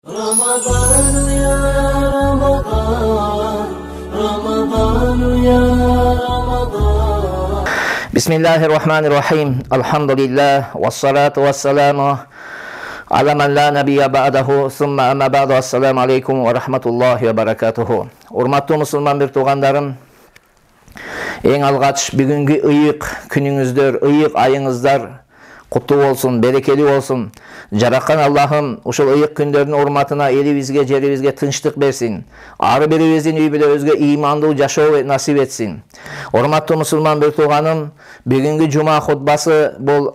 رمضان يا رمضان رمضان يا رمضان بسم الله الرحمن الرحيم الحمد لله والصلاة والسلام على من لا نبي بعده ثم أما بعد السلام عليكم ورحمة الله وبركاته. Урматтуу мусулман бир туугандарым, эң алгач бүгүнкү ыйык күнүңүздөр, ыйык айыңыздар куттуу болсун, берекелүү болсун. Жараткан Аллахым ушул ыйык күндөрдүн урматына элибизге, жерибизге тынчтык берсин. Ар бирибиздин үй бүлө өзгө ыймандуу жашоо насип этсин. Урматтуу мусулман бир тууганым, бүгүнкү жума хутбасы бул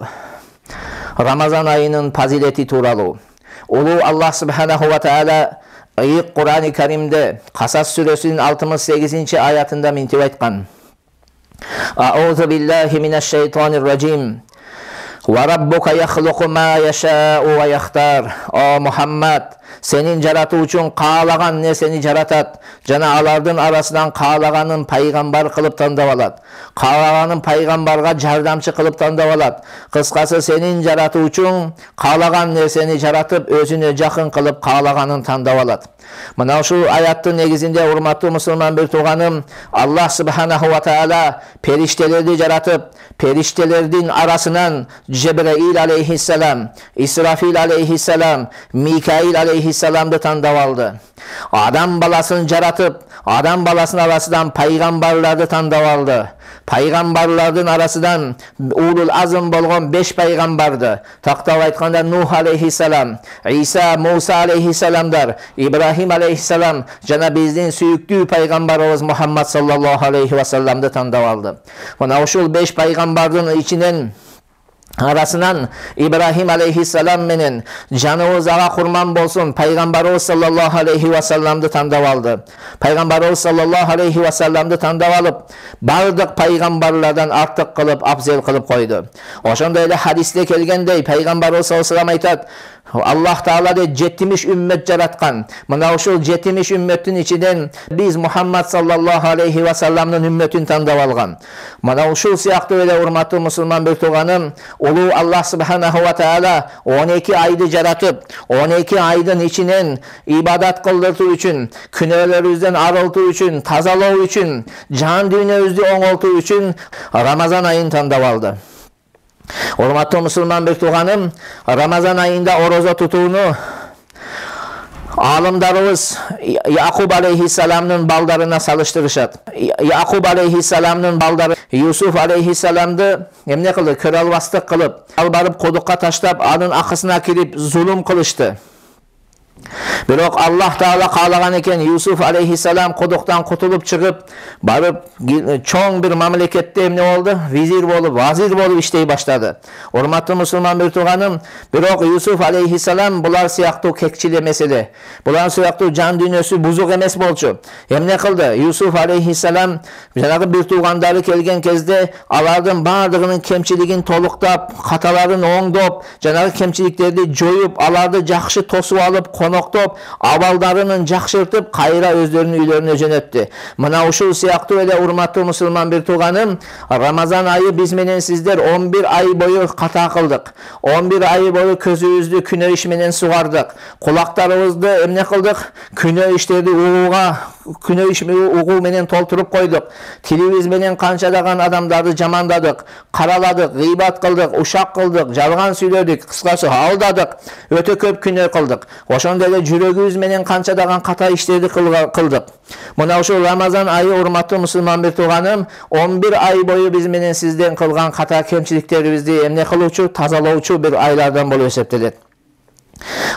Рамазан айынын фазилети тууралуу. Улуу Аллах субханаху ва таала ыйык Кур'ан-ы Каримде Касас сүрөсүнүн 68 аятында мынтип айткан: Аузу биллахи минаш шайтанир ражим. Ва раббука яхлуку ма яшау ва яхтар. О Мухаммад, сенин жаратуучуң каалаган нерсени жаратат жана алардын арасынан каалаганын пайгамбар кылып тандап алат. Каалаганын пайгамбарга жардамчы кылып тандап алат. Кыскасы, сенин жаратуучуң каалаган нерсени жаратып, өзүнө жакын кылып каалаганын тандап алат. Мына ушул аяттын негизинде, урматтуу мусулман бир тууганым, Аллах субханаху ва таала периштелерди жаратып, периштелердин арасынан Жебраил алейхиссалам, Исрафил алейхиссалам, Микаил алейхиссаламды тандап алды. Адам баласын жаратып, адам баласынын арасынан пайгамбарларды тандап алды. Пайгамбарлардын арасынан улул азм болгон 5 пайгамбарды, тактап айтканда Нух алейхиссалам, Иса, Муса алейхиссаламдар, Ибрахим алейхиссалам жана биздин сүйүктүү пайгамбарыбыз Мухаммад саллаллаху алейхи ва салламды тандап алды. Мына ушул 5 пайгамбардын ичинен арасынан Ибрахим алейхиссалам менен жаныбыз ага курман болсун пайгамбарыбыз саллаллаху алейхи ва салламды тандап алды. Пайгамбарыбыз саллаллаху алейхи ва салламды тандап алып, бардык пайгамбарлардан артык кылып, абзел кылып койду. Ошондой эле хадисте келгендей, пайгамбарыбыз саллаллаху алейхи ва саллам айтат: Аллах Таала де 70 үммет жараткан. Мына ушул 70 үммөттүн ичинен биз Мухаммад саллаллаху алейхи ва салламдын үммөтүн тандап алган. Мына ушул сыяктуу эле урматтуу мусулман бир тууганым, улуу Аллах субханаху ва таала 12 айды жаратып, 12 айдын ичинен ибадат кылдыртуу үчүн, күнөөлөрүбүздөн арылтуу үчүн, тазалоо үчүн, жан дүйнөбүздү оңолтуу үчүн Рамазан айын тандап алды. Урматтуу мусулман бир тууганым, Рамазан айында орозо тутууну алымдарыбыз Якуб алейхиссаламдын балдарына салыштырышат. Якуб алейхиссаламдын балдары Юсуф алейхиссаламды эмне кылды? Көрө албастык кылып, ал барып кудукка таштап, анын акысына кирип зулум кылышты. Бирок Аллах Таала каалаган экен, Юсуф алейхиссалам кудуктан кутулуп чыгып, барып чоң бир мамлекетте эмне болду? Визир болуп, вазир болуп иштей баштады. Урматтуу мусулман бир тууганым, бирок Юсуф алейхиссалам булар сыяктуу кекчил эмес эле. Булар сыяктуу жан дүйнөсү бузук эмес болчу. Эмне кылды? Юсуф алейхиссалам жанагы бир туугандары келген кезде алардын бардыгынын кемчилигин толуктап, каталарын оңдоп, жанагы кемчиликтерди жоюп, аларды жакшы тосуп алып, коноктоп, абалдарынын жакшыртып, кайра өздөрүнүн үйлөрүнө жөнөттү. Мына ушул сыяктуу эле урматтуу мусулман бир тууганым, Рамазан айы биз менен сиздер 11 ай бою ката кылдык. 11 ай бою көзүбүздү күнөө иш менен сугардык. Кулактарыбызды эмне кылдык? Күнөө иштерди күнөө иш угуу менен толтуруп койдук. Тилибиз менен канчадаган адамдарды жамандадык, караладык, гыйбат кылдык, ушак кылдык, жалган сүйлөдүк, кыскасы алдадык, өтө көп күнөө кылдык. Ошондой эле жүрөгүбүз менен канчадаган ката иштерди кылдык. Мына ушул Рамазан айы, урматтуу мусулман бир тууганым, 11 ай бою биз менен сизден кылган ката кемчиликтерибизди эмне кылуучу, тазалоочу бир айлардан болуп эсептелет.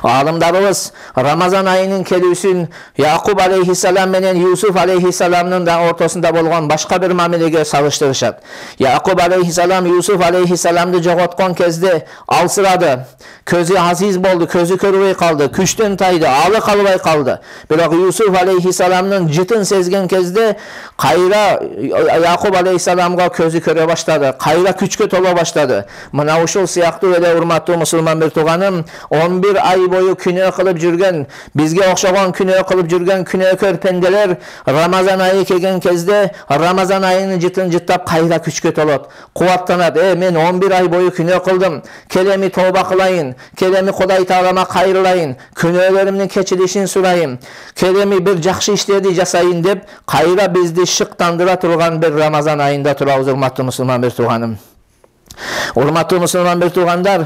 Алымдарыбыз Рамазан айынын келүүсүн Якуб алейхиссалам менен Юсуф алейхиссаламдын да ортосунда болгон башка бир мамилеге салыштырышат. Якуб алейхиссалам Юсуф алейхиссаламды жоготкон кезде алсырады. Көзү азиз болду, көзү көрбөй калды, күчтөн тайды, алы калбай калды. Бирок Юсуф алейхиссаламдын жытын сезген кезде кайра Якуб алейхиссаламга көзү көрө баштады, кайра күчкө толо баштады. Мына ушул сыяктуу эле урматтуу мусулман бир тууганым, 11 11 ay boyu günah kılıp жүрген, bizge okşagan günah kılıp жүрген günahkör pendeler Ramazan ayı kelgen kezde Ramazan ayının jıtın jıttap kayra küçke tolat. Kuvattanat. Men 11 ay boyu günah kıldım. Kelemi tövbe kılayın. Kelemi Kuday Taalama kayırlayın. Günahlarımın keçilişin surayım. Kelemi bir jakşı işlerdi jasayın dep kayra bizdi şıktandıra turgan bir Ramazan ayında turabız, urmatlı musulman bir tuğanım. Urmatlı musulman bir tuğandar,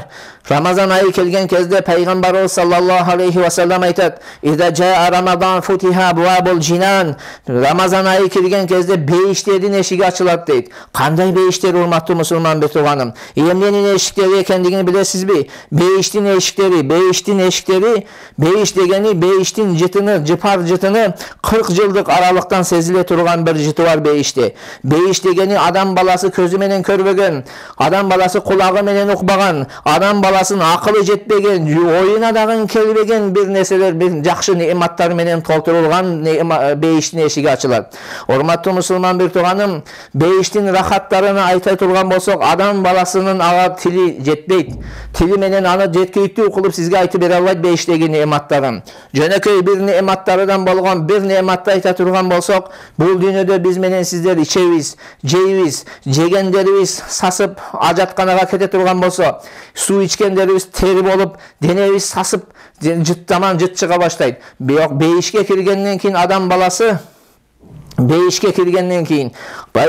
Ramazan ayı kelgen kezde Peygamberimiz sallallahu aleyhi ve sellem aytat: "İza jaa Ramazan futiha abwabul jinan." Ramazan ayı kelgen kezde beyişlerin eşigi açılat deyt. Kanday beyişler urmatlı musulman bir tuğanım? Emnenin eşikleri ekendigini bilesizbi? Beyiştin eşikleri, beyiş degeni beyiştin jıtını, jıpar jıtını 40 yıllık aralıktan sezile turgan bir jıtı var beyişte. Beyiş degeni adam balası közü menen körбеген, adam balası kulağı menen ukbagan, adam balasının akılı jetbegen, oyuna dagın kelbegen bir neseler, bir jakşı nematlar menen tolturulgan beyiştin eşigi açılar. Hormatlı musulman bir tuğanım, beyiştin rahatlarını ayta turgan bolsok, adam balasının ağa tili jetbeyt. Tili menen anı jetkeytүү kılıp sizge aytı bere albayt beyiştegi nematlarım. Jönököy bir nematlardan bolgan bir nematты ayta turgan bolsok, bul dünyada biz menen sizler içebiz, jeybiz, jegenderibиz sasıp ajatkanaga kete turgan bolsa, su içkenderibиz terip olup, denebиz sasıp jıttaman jıt çıga başlayt. Beyişke kirgenden keyin adam balası beyişke kirgenden keyin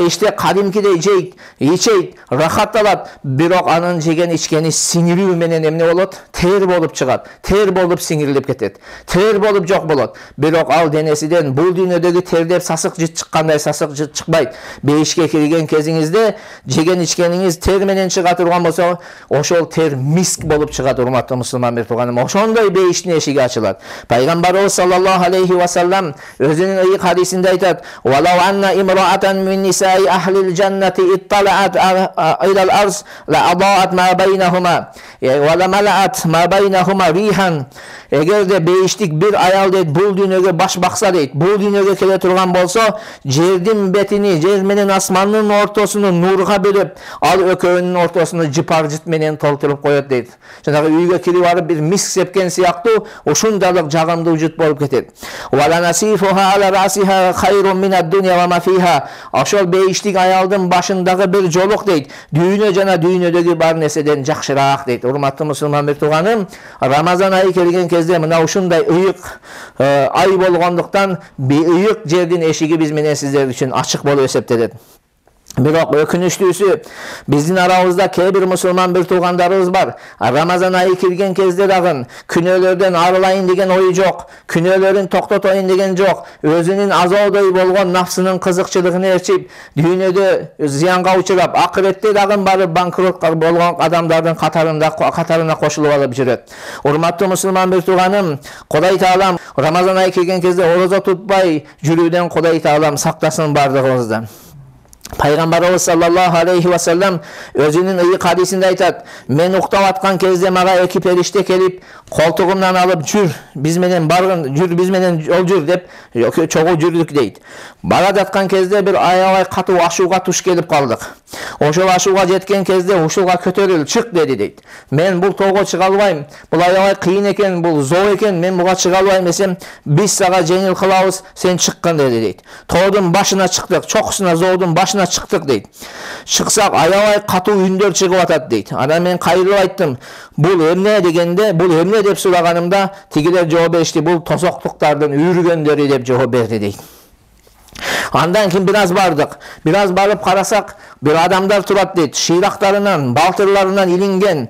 işte kadimkide jeyt, içeyt, rahat alat. Birok anın jegen içkeni siniriu menen emne bolot? Ter bolup çıgat. Ter bolup singirilip ketet. Ter bolup jok bolot. Birok al denesiden bul dünyadagi terdep sasık jıt çıkkanday sasık jıt çıkbayt. Beyişke kirgen kezingizde jegen içkeniniz ter menen çıga turgan bolsa, oşol ter misk bolup çıgat, urmatlı musulman bir tuğanım. Oşondoy beyiştin eşigi açılat. Peygamberimiz sallallahu aleyhi ve sellem özünün ıyık hadisinde aytat: "Walau anna imra'atan min nisa'i ahlil cenneti ittala'at ilal arz la adaat ma beynehuma ve la mala'at ma beynehuma rihan." Eğer de beyiştik bir ayal deyt bul dünyaga baş baksa deyt, bul dünyaga kele turgan bolsa, jerdin betini, jer menen asmanın ortasını nurga bölüp, al ökönün ortasını jıpar jıt menen tolturup koyot deyt. Janagı uyga kirip barıp bir misk sepken siyaktуу uşundalyk jagımdуу jut bolup ketet. Wa la nasifuha ala rasiha hayrun minad dunya ve ma fiha. Aşol beyiştik ayaldın başındagı bir joluk deyt. Düýnö jana düýnödögi bar neseden jakşyraak deyt. Urmatlı musulman bir tuğanım, Ramazan ayı kelgen kezde mına uşunday ıyık ay bolgonduktan bir ıyık jerdin eşigi biz menen sizler üçün açık bolup eseptedet. Birok ökünüçlüsü bizdin aramızda kebir musulman bir tuğandarımız var. Ramazan ayı kirgen kezde dagın günölerden arılayın degen oyu jok, günölerin toktatoyun degen jok. Özünün azawdoy bolgon nafsının kızıkçılığını erçip, dünyede ziyanga uçurap, akirette dagın barıp bankrot bolgon adamların katarına koşulup alıp jüret. Urmatlı musulman bir tuğanım, Kuday Taalam Ramazan ayı kirgen kezde oroza tutpay jürүүдөн Kuday Taalam saktasın bardığımızdan. Peygamberimiz sallallahu aleyhi ve sellem özünün ıyık hadisinde aytat: "Men uktap atkan kezde maga eki perişte kelip koltuğumdan alıp jür, biz menen bargın, jür biz menen ol jür dep çoğu jürdük deyt. Barat atkan kezde bir ayabay katı aşuga tuş kelip kaldık. Oşol aşuga jetken kezde uşulga kötörül çık dedi deyt. Men bul togo çıga albayım. Bul ayabay kıyın eken, bul zor eken, men buga çıga albayım desem, biz saga jengil kılabız, sen çıkkın dedi deyt. Toğdun başına çıktık, çokusuna zoğdun başına çıktık deyt. Çıksak ayabay katı ündör çıkıp atat deyt. Ana men kayırıp ayttım. Bul emne degende, bul emne dep suraganımda tigiler жооп беришти. Bul tosokluklardan üürgöndörü dep жооп berdi deyt. Andan keyin biraz bardık. Biraz barıp karasak bir adamlar turat deyt. Şiraklarından, baltırlarından ilingen,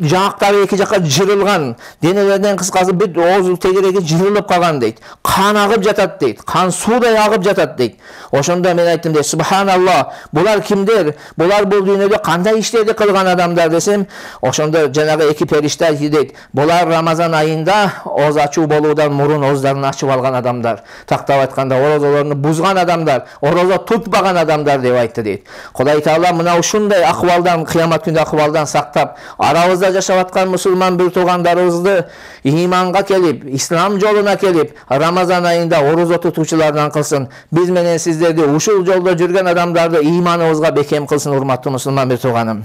janaktары eki jaka jırılgan, denelerden kıskası bir oğuz tegiregi jırılıp kalgan deyt. Kan agıp jatat deyt. Kan suuday agıp jatat deyt. Oşonda men ayttım deyt. Subhanallah. Bular kimdir? Bular bul dünyada kanday işlerdi kılgan adamlar desem, oşonda janagı eki perişte aytты deyt. Bular Ramazan ayında oz açуу bolууdan murun ozlarını açıp algan adamlar. Taktap aytkanda orozalarını buzgan adamlar, oroza tutmagan adamlar dep aytты deyt. Kuday Taala mına uşunday akıbaldan, kıyamat günü akıbaldan saktap, aramızda jaşap atkan musulman bir tuğandarыбызды imanga kelip, İslam joluna kelip, Ramazan ayında oroza tutuşulardan kılsın. Biz menen sizlerdi uşul jolda jürgen adamlardı imanыбызга bekem kılsın, urmatlı musulman bir tuğanım.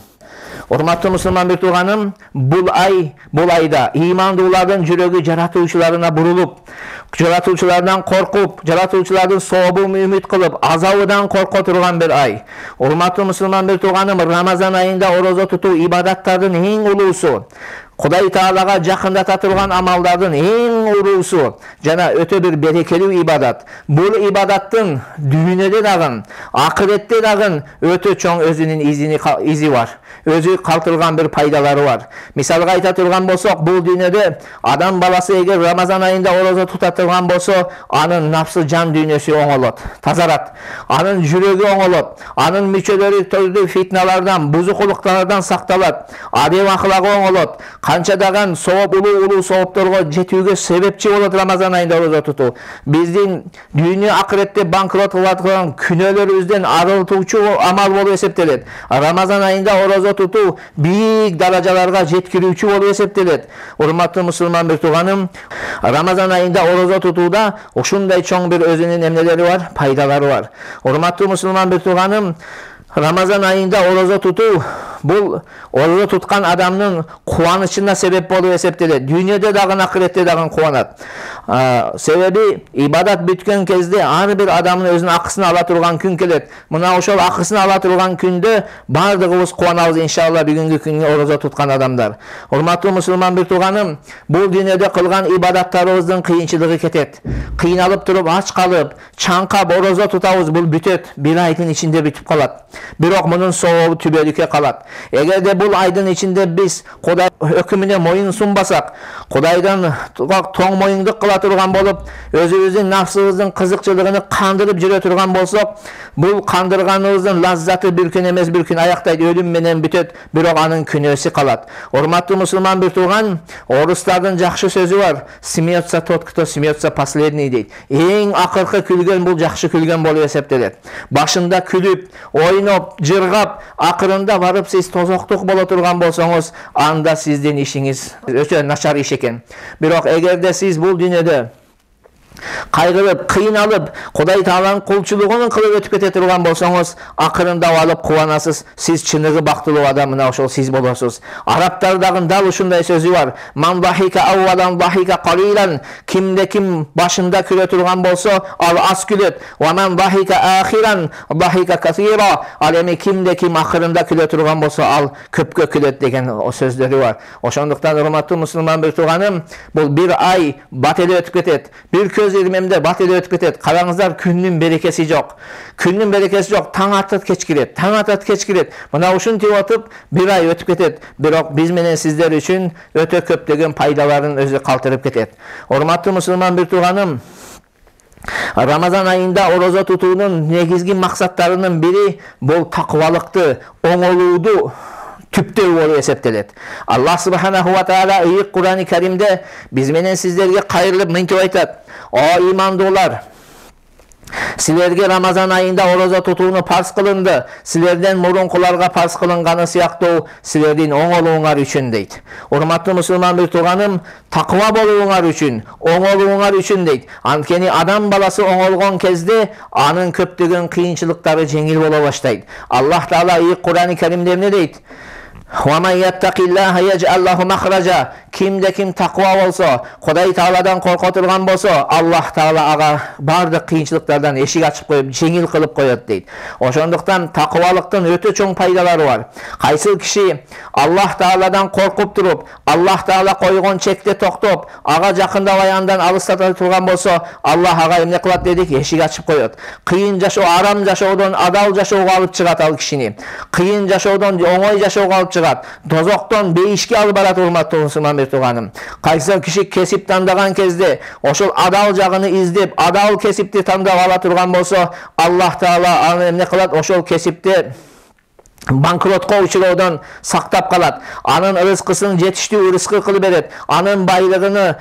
Урматтуу мусулман бир тууганым, бул айда имандуулардын жүрөгү жаратуучуларына бурулуп, жаратуучулардан коркуп, жаратуучулардын сообун үмүт кылып, азабынан корко турган бир ай. Урматтуу мусулман бир тууганым, Рамазан айында орозо тутуу ибадаттардын эң улуусу, Кудай Таалага жакындата турган амалдардын эң улуусу жана өтө бир берекелүү ибадат. Бул ибадаттын дүйнөдө дагы, акыретте дагы өтө чоң өзүнүн изи бар. Өзү калтырган бир пайдалары бар. Мисалга айта турган болсок, бул дүйнөдө адам баласы эгер Рамазан айында орозо тута турган болсо, анын нафсы жан дүйнөсү оңолот, тазарат. Анын жүрөгү оңолот, анын мүчөлөрү түрдүү фитналардан, бузукулуктардан сакталат. Адем аклагы оңолот. Канча даган сооп, улуу соопторго жетүүгө себепчи болот Рамазан айында орозо тутуу. Биздин дүйнө акыретте банкрот кылаткан күнөөлөрүбүздөн арылтуучу амал болуп эсептелет. Рамазан айында орозо тутуу бийик даражаларга жеткирүүчү болуп эсептелет. Урматтуу мусулман бир тууганым, Рамазан айында орозо тутууда ушундай чоң бир өзүнүн эмнелери бар, пайдалары бар. Урматтуу мусулман бир тууганым, Рамазан айында орозо тутуу бул орозо туткан адамдын кубанычына себеп болуп эсептелет. Дүйнөдө дагы, акыретте дагы кубанат. Себеби ибадат бүткөн кезде ар бир адамдын өзүнүн акысын ала турган күн келет. Мына ошол акысын ала турган күндө бардыгыбыз кубанабыз иншалла, бүгүнкү күнгө орозо туткан адамдар. Урматтуу мусулман бир тууганым, бул дүйнөдө кылган ибадаттарыбыздын кыйынчылыгы кетет. Кыйналып туруп, ач калып, чаңкап орозо тутабыз, бул бүтөт. Бир айдын ичинде бүтүп калат. Бирок мунун сообу түбөлүккө калат. Эгерде бул айдын ичинде биз Кудай өкүмүнө моюн сунбасак, Кудайдан тоң моюндук кыла турган болуп, өзүбүздүн нафсыбыздын кызыкчылыгын кандырып жүрө турган болсок, бул кандырганыбыздын лаззаты бир күн эмес бир күн аяктайт, өлүм менен бүтөт, бирок анын күнөөсү калат. Урматтуу мусулман бир тууган, орустардын жакшы сөзү бар. Смеется тот, кто смеется последний дейт. Эң акыркы күлгөн бул жакшы күлгөн болуп эсептелет. Башында күлүп, ойноп, жыргап, акырында барып сиз тозоктук боло турган болсоңуз, анда сиздин ишиңиз өтө начар иш экен. Бирок эгерде сиз бул дүйнөдө кайгырып, кыйналып, Кудай Тааланын кулчулугун кылып өтүп кете турган болсоңуз, акырында алып кубанасыз. Сиз чыныгы бактылуу адам мына ошол сиз болосуз. Арабтар дагы дал ушундай сөзү бар. Ман дахика аввалан дахика калилан. Кимде ким башында күлө турган болсо, ал аз күлөт. Ва ман дахика ахиран дахика касира. Ал эми кимде ким акырында күлө турган болсо, ал көпкө күлөт деген сөздөрү бар. Ошондуктан урматтуу мусулман бир тууганым, бул бир ай бат эле өтүп кетет. Бир көз ирмемде бат эле өтүп кетет. Караңыздар, күндүн берекеси жок. Күндүн берекеси жок. Таң атат кеч кирет. Таң атат кеч кирет. Мына ушинтип атып бир ай өтүп кетет. Бирок биз менен сиздер үчүн өтө көптөгөн пайдаларын өзү калтырып кетет. Урматтуу мусулман бир тууганым, Рамазан айында орозо тутуунун негизги максаттарынын бири бул такыбалыкты, оңолууду түптөө болуп эсептелет. Аллах субханаху ва таала ыйык Кур'ан-ы Каримде биз менен сиздерге кайрылып мынтип айтат: "О имандуулар, силерге Рамазан айында орозо тутууну парз кылынды. Силерден мурункуларга парз кылынганы сыяктуу силердин оңолууңар үчүн" дейт. Урматтуу мусулман бир тууганым, такыба болууңар үчүн, оңолууңар үчүн дейт. Анткени адам баласы оңолгон кезде анын көптөгөн кыйынчылыктары жеңил боло баштайт. Аллах Таала ыйык Кур'ан-ы Каримде эмне дейт? وَمَنْ يَتَّقِ اللَّهَ يَجْعَلْ لَهُ مَخْرَجًا. Kimde kim takva bolsa, Kuday Taala'dan korko turgan bolsa, Allah Taala aga bardык кыйынчылыктардан эшик ачып коюп, жеңил кылып коет дейт. Ошондуктан такыбалыктын өтө чоң пайдалары бар. Кайсы киши Аллах Тааладан коркуп туруп, Аллах Таала койгон чекте токтоп, ага жакындабай андан алыстата турган болсо, Аллах ага эмне кылат дедик? Эшик ачып коет. Кыйын жашоо, арам жашоодон адал жашоого алып чыгат ал кишини. Кыйын жашоодон оңой жашоого алып чыгат. Дозоктон бейишке алып барат. Урматтуу мусулман бир тууганым. Кайсы киши кесип тандаган кезде ошол адал жагыны издеп, адал кесипти тандап ала турган болсо, Аллах Таала аны эмне кылат? Ошол кесипте банкротко учуроодон сактап калат. Анын рызкысын жетиштүү рызкы кылып берет. Анын байлыгыны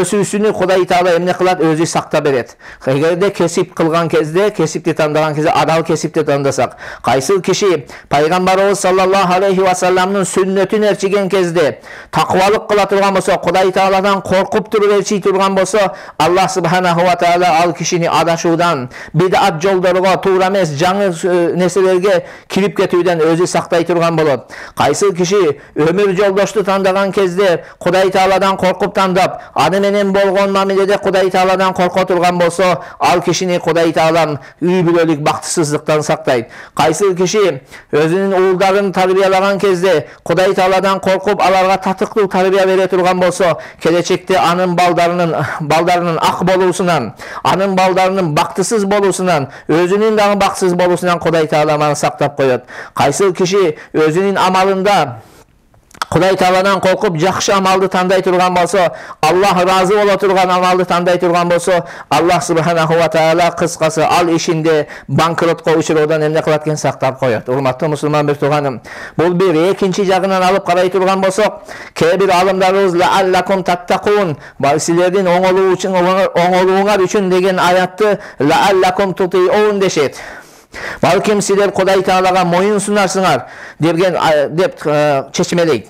өсүүсүнү Кудай Таала эмне кылат? Өзү сактап берет. Эгерде кесип кылган кезде, кесипти тандаган кезде адал кесипти тандасак, кайсы киши пайгамбарыбыз саллаллаху алейхи ва салламдын сүннөтүн эрчиген кезде такыбалык кыла турган болсо, Кудай Тааладан коркуп туруп эрчи турган болсо, Аллах субханаху ва таала ал кишини адашуудан, бидат жолдорго, туура эмес жаңы нерселерге кирип кетүүдөн өзү сактай турган болот. Кайсы киши өмүр жолдошту тандаган кезде Кудай Тааладан коркуп тандап, аны менен болгон мамиледе Кудай Тааладан корко турган болсо, ал кишини Кудай Таалам үй бүлөлүк бактысыздыктан сактайт. Кайсы киши өзүнүн уулдарын тарбиялаган кезде Кудай Тааладан коркуп, аларга татыктуу тарбия бере турган болсо, келечекте анын балдарынын ак болуусунан, анын балдарынын бактысыз болуусунан, өзүнүн дагы бактысыз болуусунан Кудай Таалам аны сактап коет. Кайсы киши өзүнүн амалында Кудай Тааладан коркуп жакшы амалды тандай турган болсо, Аллах разы боло турган амалды тандай турган болсо, Аллах субханаху ва таала кыскасы ал ишинде банкротко учуруудан эмне кылат экен, сактап коет. Урматтуу мусулман бир тууганым, бул бир экинчи жагынан алып карай турган болсок, кээ бир алымдарыбыз лааллакум таттакун, силердин оңолууңар үчүн деген аятты лааллакум тутиун дешет. Балким силер Кудай Таалага моюн сунарсыңар деп чечмелейт.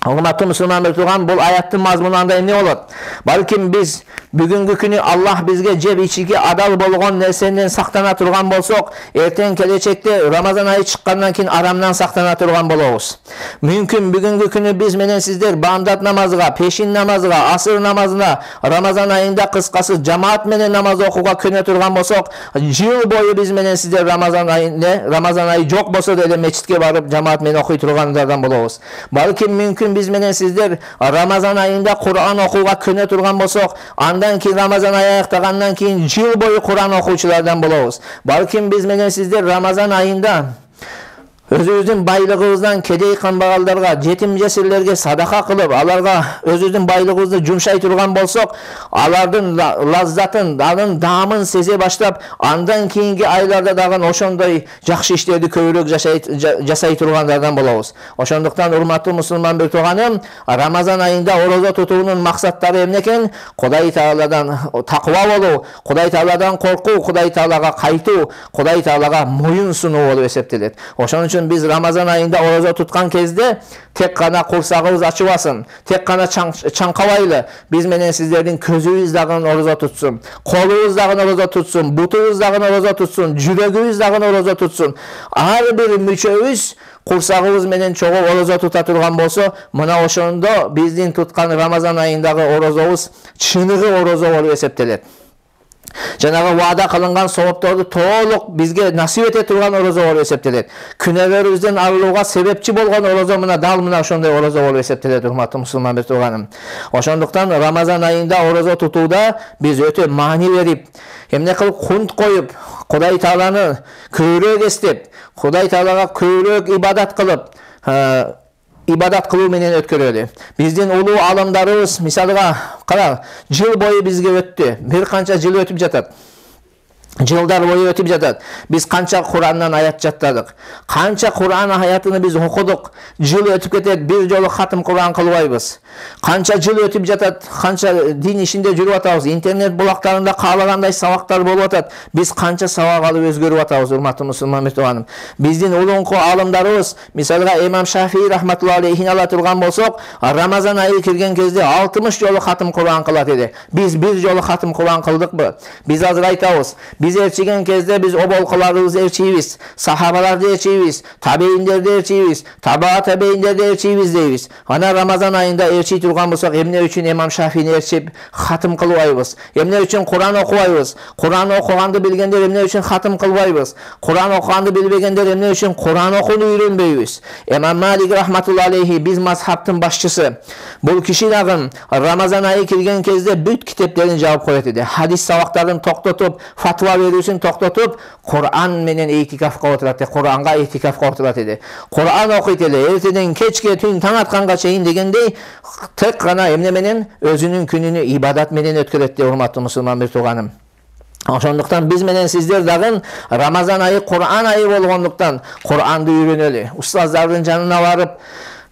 Урматтуу мусулман бир тууган, бул аяттын мазмунунда эмне болот? Балким биз бүгүнкү күнү Аллах бизге жеп ичиге адал болгон нерседен сактана турган болсок, эртең келечекте Рамазан айы чыккандан кийин арамдан сактана турган болобуз. Мүмкүн бүгүнкү күнү биз менен сиздер баамдат намазыга, пешин намазыга, асыр намазына Рамазан айында кыскасы жамаат менен намаз окууга көнө турган болсок, жыл бою биз менен сиздер Рамазан айы жок болсо деле мечитке барып жамаат менен окуй тургандардан болобуз. Балким мүмкүн биз менен сиздер Рамазан айында Кур'ан окууга көнө турган болсок, андан кийин Рамазан айы аяктагандан кийин жыл бою Кур'ан окуучулардан болобуз. Балким биз менен сиздер Рамазан айында өзүбүздүн байлыгыбыздан кедей камбагалдарга, жетим жесирлерге садака кылып, аларга өзүбүздүн байлыгыбызды жумшай турган болсок, алардын лаззатын, анын даамын сезе баштап, андан кийинки айларда дагы ошондой жакшы иштерди көбүрөөк жасай тургандардан болобуз. Ошондуктан урматтуу мусулман бир тууганым, Рамазан айында орозо тутуунун максаттары эмне экен? Кудай Тааладан таква болуу, Кудай Тааладан коркуу, Кудай Таалага кайтуу, Кудай Таалага моюн сунуу болуп эсептелет. Ошон үчүн биз Рамазан айында орозо туткан кезде тек гана курсагыбыз ачыбасын, тек гана чаңкабайлы, биз менен сиздердин көзүбүз дагы орозо тутсун, колубуз дагы орозо тутсун, бутубуз дагы орозо тутсун, жүрөгүбүз дагы орозо тутсун. Ар бир мүчөбүз курсагыбыз менен чогуу орозо тута турган болсо, мына ошондо биздин туткан Рамазан айындагы орозобуз чыныгы орозо болуп эсептелет. Жанагы ваада кылынган соопторду толук бизге насип эте турган орозо болуп эсептелет. Күнөөлөрүбүздөн арылууга себепчи болгон орозо мына ошондой орозо болуп эсептелет, урматтуу мусулман бир тууганым. Ошондуктан Рамазан айында орозо тутууда биз өтө маани берип, эмне кылып кунт коюп, Кудай Тааланы көбүрөөк эстеп, Кудай Таалага көбүрөөк ибадат кылып, ибадат кылуу менен өткөрөлү. Биздин улуу алымдарыбыз, мисалга кара, жыл бою бизге өттү. Бир канча жыл өтүп жатат. Жылдар бою өтүп жатат. Биз канча Курандан аят жаттадык. Канча Куран аятын биз окудук. Жыл өтүп кетет, бир жолу хатым Куран кылбайбыз. Канча жыл өтүп жатат, канча дин ишинде жүрүп атабыз. Интернет булактарында каалагандай сабактар болуп атат. Биз канча сабак алып өзгөрүп атабыз, урматтуу мусулман бир тууганым. Биздин улуңку алымдарыбыз, мисалга Имам Шафии рахматуллахи алейхин ала турган болсок, Рамазан айы кирген кезде 60 жолу хатым Куран кылат эди. Биз бир жолу хатым Куран кылдыкпы? Биз азыр айтабыз. Биз эрчиген кезде биз оболкуларыбызды эрчийбиз, сахабаларды эрчийбиз, табейиндерди эрчийбиз, таба табейиндерди эрчийбиз дейбиз. Ана Рамазан айында эрчий турган болсок, эмне үчүн Имам Шафини эрчип хатым кылбайбыз? Эмне үчүн Куран окубайбыз? Куран окуганды билгендер эмне үчүн хатым кылбайбыз? Куран окуганды билбегендер эмне үчүн Куран окууну үйрөнбөйбүз? Имам Малик рахматуллахи алейхи, биз мазхабтын башчысы. Бул киши дагы Рамазан айы кирген кезде бүт китептерин жаап коет эди. Хадис сабактарын токтотуп, фатва берүүсүн токтотуп, Куран менен этикафка отурат, Куранга этикафка отурат эди. Куран окуйт эле, эртеден кечке түн таң атканга чейин дегендей, тек гана эмне менен өзүнүн күнүнү ибадат менен өткөрөт деп, урматтуу мусулман бир тууганым. Ошондуктан биз менен сиздер дагы Рамазан айы Куран айы болгондуктан Куранды үйрөнөлү. Устаздардын жанына барып,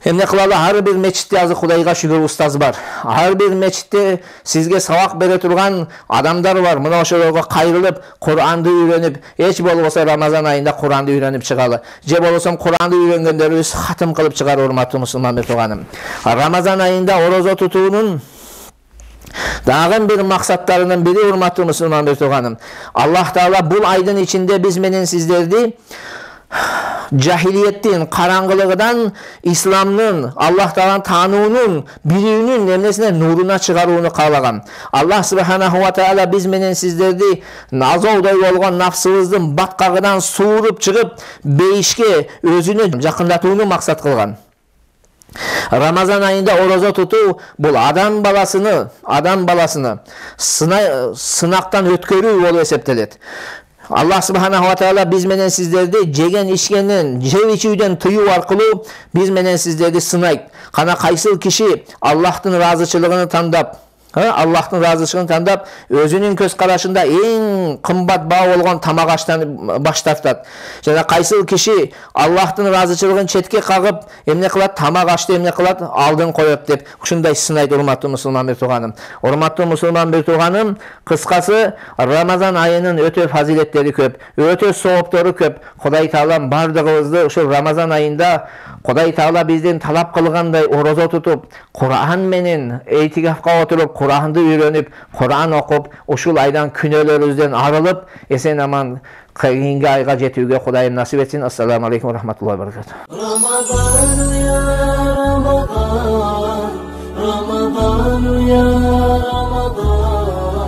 эмне кылалы? Ар бир мечитте азыр Кудайга шүгүр устаз бар. Ар бир мечитте сизге сабак бере турган адамдар бар. Мына ошолорго кайрылып, Куранды үйрөнүп, эч болбосо Рамазан айында Куранды үйрөнүп чыгалы. Же болбосо Куранды үйрөнгөндөрүбүз хатым кылып чыгар, урматтуу мусулман бир тууганым. Рамазан айында орозо тутуунун дагы бир максаттарынын бири, урматтуу мусулман бир тууганым, Аллах Таала бул айдын ичинде биз менен сиздерди Jahiliyetin karangılığından İslam'ın, Allah Teala'nın tanıuunun, birinin emresine nuruna çıkaruunu kalagan. Allah Subhanahu wa Ta'ala biz menen sizlerdi nazovday bolgan nafsыбыздын batkagынан suurup çıkıp beyişke özüne jakındatuunu maksat kılgan. Ramazan ayında oroza tutu bu adam balasını sınaktan ötkörүү bolуп eseptelet. Allah Subhanahu wa Ta'ala biz menen sizlerdi jegen içkenden, jep içүүдөн tıyуу arkылуу biz menen sizlerdi sınayt. Kana kayсыл kişi Allah'tın razıçılığını tandap, Allah'tın razıçılığını tandap, özünün köz karашında en kımbat bağ olgan tamak aştan baş tartat. Jana kayсыл kişi Allah'tın razıçılığын çetke kagıp emne kılat, tamak aştı emne kılat, aldın koyup dep. Ушундай сынайт урматтуу мусулман бир тууганым. Урматтуу мусулман бир тууганым, кыскасы Рамазан айынын өтө фазилеттери көп, өтө сооптору көп. Кудай Таалам бардыгыбызды ушул Рамазан айында Кудай Таала бизден талап кылгандай орозо тутуп, Кур'ан менен эйтикафка отуруп, Кур'анды үйрөнүп, Кур'ан окуп, ушул айдан күнөөлөрүбүздөн арылып, эсен аман кийинки айга жетүүгө Кудайым насип этсин. Ассаламу алейкум ва рахматуллахи ва баракатуh. Ramadan ya Ramadan